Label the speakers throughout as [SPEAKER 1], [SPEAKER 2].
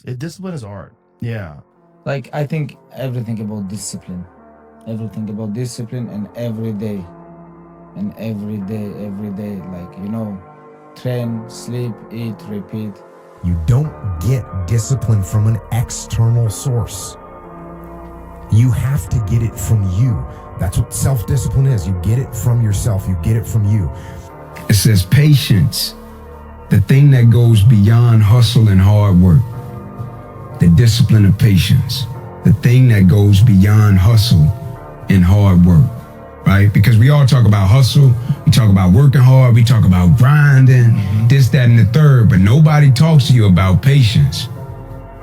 [SPEAKER 1] Discipline is art. Yeah.
[SPEAKER 2] Like, I think everything about discipline. Everything about discipline, and every day. And every day, like, you know, train, sleep, eat, repeat.
[SPEAKER 3] You don't get discipline from an external source. You have to get it from you. That's what self-discipline is. You get it from yourself. You get it from you.
[SPEAKER 4] It says patience, the thing that goes beyond hustle and hard work. The discipline of patience, the thing that goes beyond hustle and hard work, right? Because we all talk about hustle, we talk about working hard, we talk about grinding, this, that, and the third, but nobody talks to you about patience.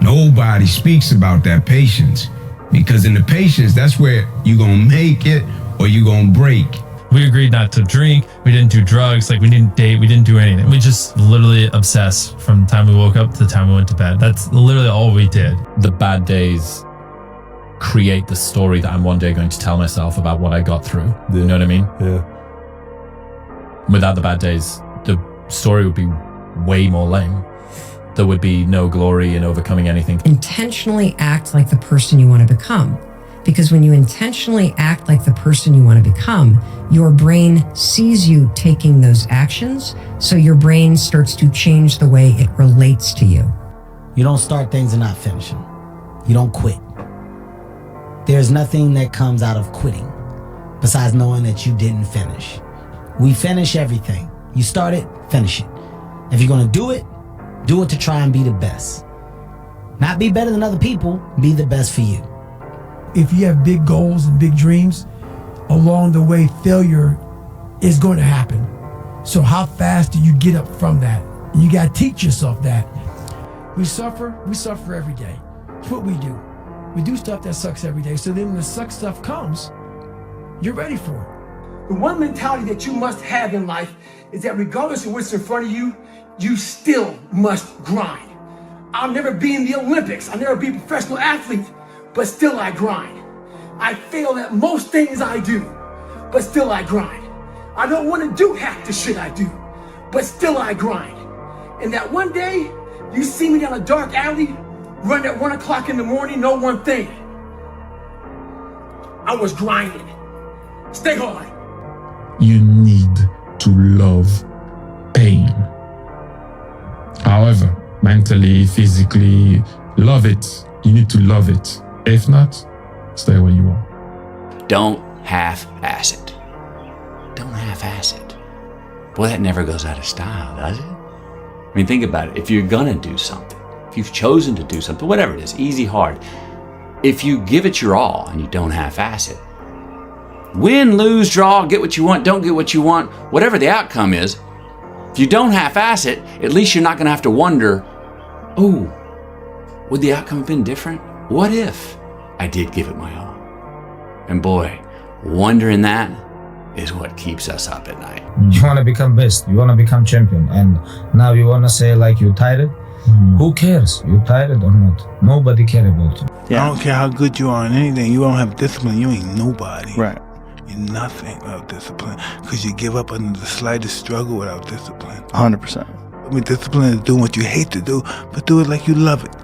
[SPEAKER 4] Nobody speaks about that patience, because in the patience, that's where you're gonna make it or you're gonna break.
[SPEAKER 5] We agreed not to drink. We didn't do drugs. Like, we didn't date. We didn't do anything. We just literally obsessed from the time we woke up to the time we went to bed. That's literally all we did.
[SPEAKER 6] The bad days create the story that I'm one day going to tell myself about what I got through.
[SPEAKER 7] Yeah.
[SPEAKER 6] You know what I mean?
[SPEAKER 7] Yeah.
[SPEAKER 6] Without the bad days, the story would be way more lame. There would be no glory in overcoming anything.
[SPEAKER 8] Intentionally act like the person you want to become. Because when you intentionally act like the person you want to become, your brain sees you taking those actions, so your brain starts to change the way it relates to you.
[SPEAKER 9] You don't start things and not finish them. You don't quit. There's nothing that comes out of quitting besides knowing that you didn't finish. We finish everything. You start it, finish it. If you're going to do it to try and be the best. Not be better than other people, be the best for you.
[SPEAKER 10] If you have big goals and big dreams, along the way, failure is going to happen. So how fast do you get up from that? And you got to teach yourself that. We suffer every day. It's what we do. We do stuff that sucks every day. So then when the suck stuff comes, you're ready for it. The one mentality that you must have in life is that regardless of what's in front of you, you still must grind. I'll never be in the Olympics. I'll never be a professional athlete, but still I grind. I fail at most things I do, but still I grind. I don't want to do half the shit I do, but still I grind. And that one day, you see me down a dark alley, run at 1 o'clock in the morning, know one thing. I was grinding. Stay hard.
[SPEAKER 11] You need to love pain. However, mentally, physically, love it. You need to love it. If not, stay where you are.
[SPEAKER 12] Don't half-ass it. Don't half-ass it. Boy, that never goes out of style, does it? I mean, think about it. If you're gonna do something, if you've chosen to do something, whatever it is, easy, hard, if you give it your all and you don't half-ass it, win, lose, draw, get what you want, don't get what you want, whatever the outcome is, if you don't half-ass it, at least you're not gonna have to wonder, oh, would the outcome have been different? What if I did give it my all? And boy, wondering that is what keeps us up at night.
[SPEAKER 2] You want to become best, you want to become champion, and now you want to say like you're tired? Who cares? You tired or not? Nobody cares about you.
[SPEAKER 13] Yeah. I don't care how good you are in anything. You don't have discipline, you ain't nobody.
[SPEAKER 7] Right.
[SPEAKER 13] You're nothing without discipline, because you give up under the slightest struggle without discipline.
[SPEAKER 7] 100%.
[SPEAKER 13] I mean, discipline is doing what you hate to do, but do it like you love it.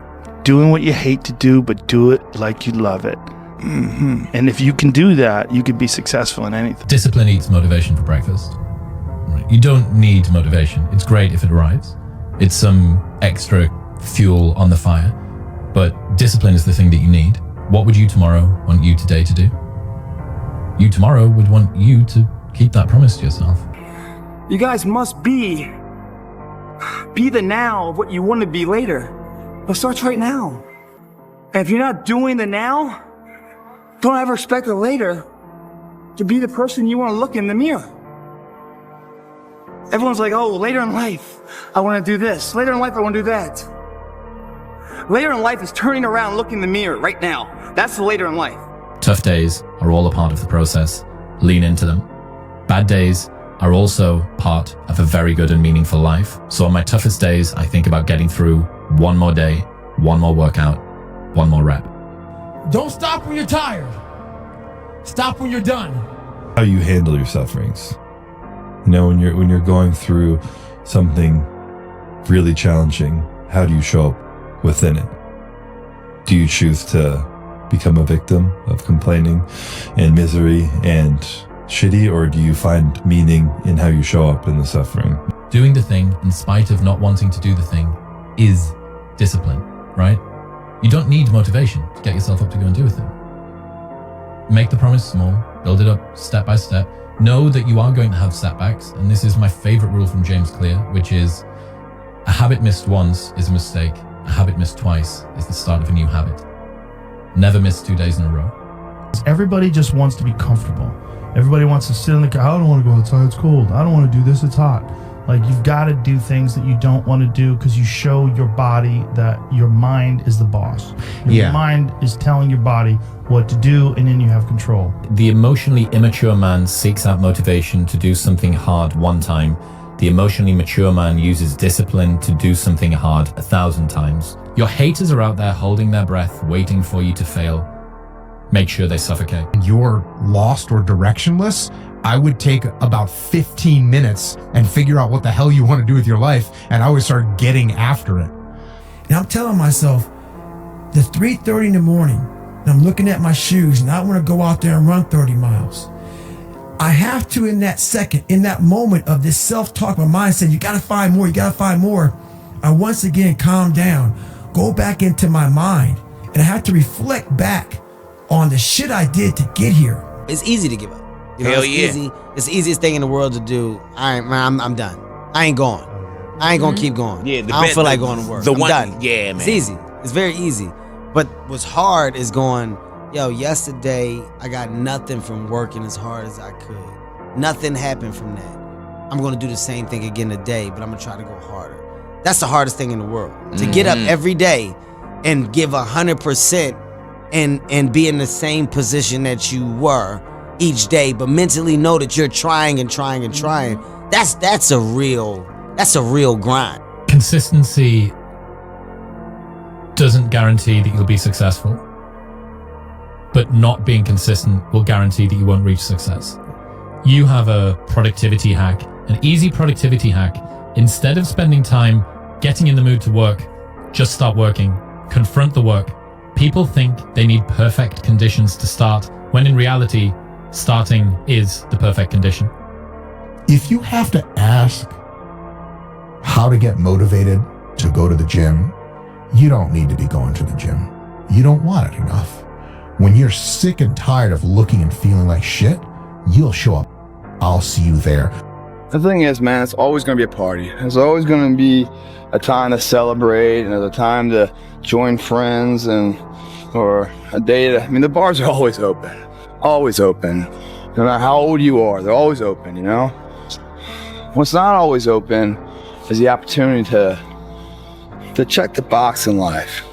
[SPEAKER 7] Doing what you hate to do, but do it like you love it. And if you can do that, you could be successful in anything.
[SPEAKER 6] Discipline eats motivation for breakfast. You don't need motivation. It's great if it arrives. It's some extra fuel on the fire. But discipline is the thing that you need. What would you tomorrow want you today to do? You tomorrow would want you to keep that promise to yourself.
[SPEAKER 14] You guys must be the now of what you want to be later. But starts right now. And if you're not doing the now, don't ever expect the later to be the person you want to look in the mirror. Everyone's like, oh, later in life, I want to do this. Later in life, I want to do that. Later in life is turning around, looking in the mirror right now. That's the later in life.
[SPEAKER 6] Tough days are all a part of the process. Lean into them. Bad days are also part of a very good and meaningful life. So on my toughest days, I think about getting through one more day, one more workout, one more rep.
[SPEAKER 10] Don't stop when you're tired. Stop when you're done.
[SPEAKER 7] How you handle your sufferings. You know, when you're going through something really challenging, how do you show up within it?
[SPEAKER 15] Do you choose to become a victim of complaining and misery and shitty, or do you find meaning in how you show up in the suffering?
[SPEAKER 6] Doing the thing in spite of not wanting to do the thing is discipline, right? You don't need motivation to get yourself up to go and do a thing. Make the promise small, build it up step by step. Know that you are going to have setbacks, and this is my favorite rule from 𝐏𝐸𝐻𝐫, which is a habit missed once is a mistake. A habit missed twice is the start of a new habit. Never miss 2 days in a row.
[SPEAKER 1] Everybody just wants to be comfortable. Everybody wants to sit in the car. I don't want to go outside. It's cold. I don't want to do this. It's hot. Like, you've got to do things that you don't want to do because you show your body that your mind is the boss. Your mind is telling your body what to do, and then you have control.
[SPEAKER 6] The emotionally immature man seeks out motivation to do something hard one time. The emotionally mature man uses discipline to do something hard 1,000 times. Your haters are out there holding their breath, waiting for you to fail. Make sure they suffocate.
[SPEAKER 3] You're lost or directionless, I would take about 15 minutes and figure out what the hell you want to do with your life, and I would start getting after it.
[SPEAKER 10] And I'm telling myself, the 3:30 in the morning, and I'm looking at my shoes, and I want to go out there and run 30 miles. I have to, in that second, in that moment of this self-talk, my mind said, you got to find more, you got to find more. I once again calm down, go back into my mind, and I have to reflect back on the shit I did to get here.
[SPEAKER 16] It's easy to give up. You know,
[SPEAKER 17] Hell
[SPEAKER 16] it's
[SPEAKER 17] yeah.
[SPEAKER 16] easy. It's the easiest thing in the world to do. I'm done. I ain't going. I ain't gonna keep going.
[SPEAKER 17] Yeah,
[SPEAKER 16] I don't feel like going to work. I'm done.
[SPEAKER 17] Yeah, man.
[SPEAKER 16] It's easy. It's very easy. But what's hard is going, yo, yesterday I got nothing from working as hard as I could. Nothing happened from that. I'm gonna do the same thing again today, but I'm gonna try to go harder. That's the hardest thing in the world. To get up every day and give 100% and be in the same position that you were each day, but mentally know that you're trying and trying and trying. That's a real grind.
[SPEAKER 6] Consistency doesn't guarantee that you'll be successful, but not being consistent will guarantee that you won't reach success. You have a productivity hack, an easy productivity hack. Instead of spending time getting in the mood to work, just start working. Confront the work. People think they need perfect conditions to start, when in reality, starting is the perfect condition.
[SPEAKER 3] If you have to ask how to get motivated to go to the gym, you don't need to be going to the gym. You don't want it enough. When you're sick and tired of looking and feeling like shit, you'll show up. I'll see you there.
[SPEAKER 18] The thing is, man, it's always going to be a party. There's always going to be a time to celebrate, and there's a time to join friends, or a day to, I mean, the bars are always open. Always open. No matter how old you are, they're always open, you know? What's not always open is the opportunity to check the box in life.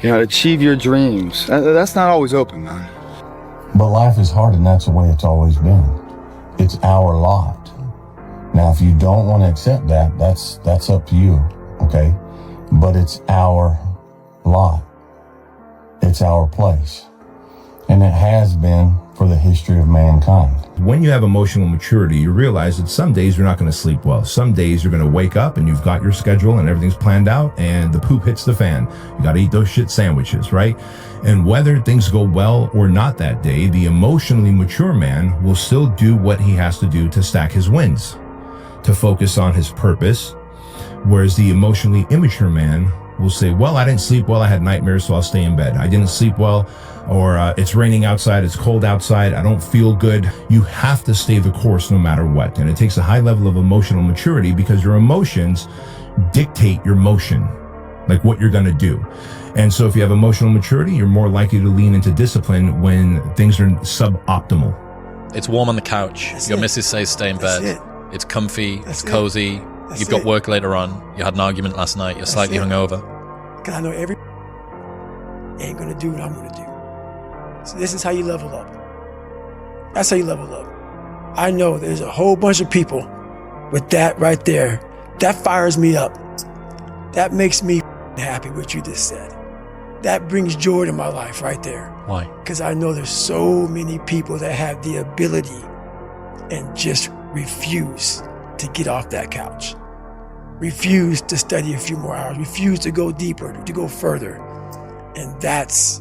[SPEAKER 18] You know, to achieve your dreams. That's not always open, man.
[SPEAKER 19] But life is hard, and that's the way it's always been. It's our lot. Now, if you don't want to accept that, that's up to you, okay? But it's our lot. It's our place. And it has been for the history of mankind.
[SPEAKER 20] When you have emotional maturity, you realize that some days you're not going to sleep well. Some days you're going to wake up and you've got your schedule and everything's planned out and the poop hits the fan. You got to eat those shit sandwiches, right? And whether things go well or not that day, the emotionally mature man will still do what he has to do to stack his wins, to focus on his purpose. Whereas the emotionally immature man will say, well, I didn't sleep well. I had nightmares, so I'll stay in bed. I didn't sleep well, or it's raining outside. It's cold outside. I don't feel good. You have to stay the course no matter what. And it takes a high level of emotional maturity because your emotions dictate your motion, like what you're going to do. And so if you have emotional maturity, you're more likely to lean into discipline when things are suboptimal.
[SPEAKER 6] It's warm on the couch. Your missus says stay in bed. It's comfy. It's cozy. You've got work later on. You had an argument last night. You're slightly hungover.
[SPEAKER 10] Because I know every ain't going to do what I'm going to do. So this is how you level up. That's how you level up. I know there's a whole bunch of people with that right there. That fires me up. That makes me happy what you just said. That brings joy to my life right there.
[SPEAKER 6] Why?
[SPEAKER 10] Because I know there's so many people that have the ability and just refuse to get off that couch. Refuse to study a few more hours. Refuse to go deeper, to go further. And that's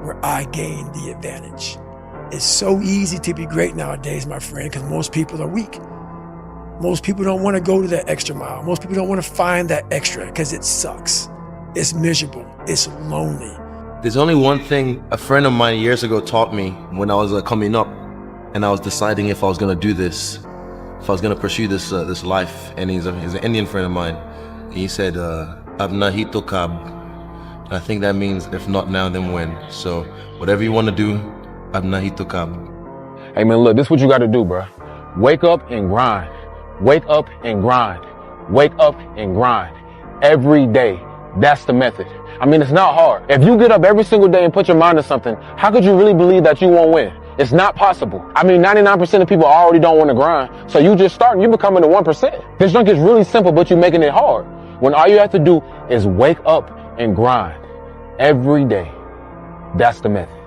[SPEAKER 10] where I gained the advantage. It's so easy to be great nowadays, my friend, because most people are weak. Most people don't want to go to that extra mile. Most people don't want to find that extra because it sucks. It's miserable. It's lonely.
[SPEAKER 17] There's only one thing a friend of mine years ago taught me when I was coming up and I was deciding if I was going to do this, if I was going to pursue this life. And he's an Indian friend of mine. He said, 𝐝𝐤𝐤𝐿𝐬𝐜𝐿𝐿𝐿𝐿. I think that means if not now, then when. So whatever you want to do, 𝐝𝐤𝐤𝐿𝐬𝐜𝐿𝐬𝐿.
[SPEAKER 21] Hey man, look, this is what you got to do, bro. Wake up and grind. Wake up and grind. Wake up and grind. Every day. That's the method. I mean, it's not hard. If you get up every single day and put your mind to something, how could you really believe that you won't win? It's not possible. I mean, 99% of people already don't want to grind. So you just start and you're becoming the 1%. This junk is really simple, but you're making it hard. When all you have to do is wake up and grind every day. That's the method.